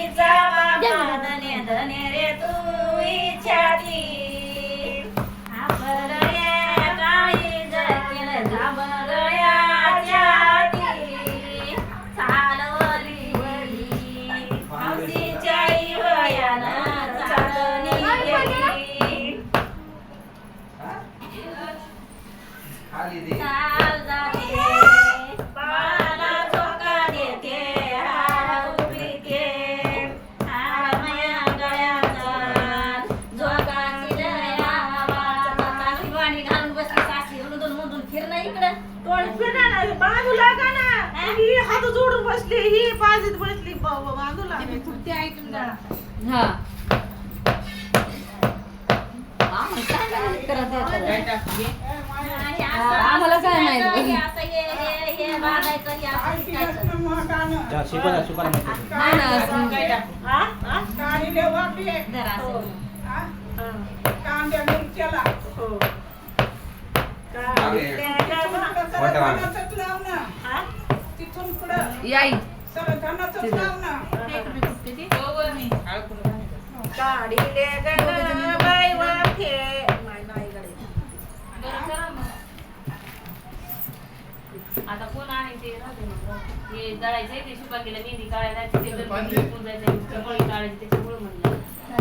काळीचा बाबा धने धने रे तू इच्छाती घाबरया काळीज केलं घाबरयाच्या ती चालवली हौसीच्या वयानं चालणी गेली चाल जाते बाळाला झोका देते हार उभीते हार माया गळ्याचा झोकाची लया बाळाचा शिवानी घालून बसली सासरी उलून मुलून फिरणं इकडं तोंड फिरा ना बाजूला का ना ही हात जोडून बसली ही बाजूत बसली बाजूला ते ऐकून जा. हा आम्हाला काय माहिती कांद्या मिरच्याला तिथून पुढं याई सगळं धनाचंच लाव ना काढीले गं बाई वाफे माय नाईकडे आता कोण आहे ते राहते मग हे दळायचंय ते शुभांगीला मेहंदी काढायला ते गणपती पूजायचं चपळी काढायची त्याच्यामुळे म्हणलं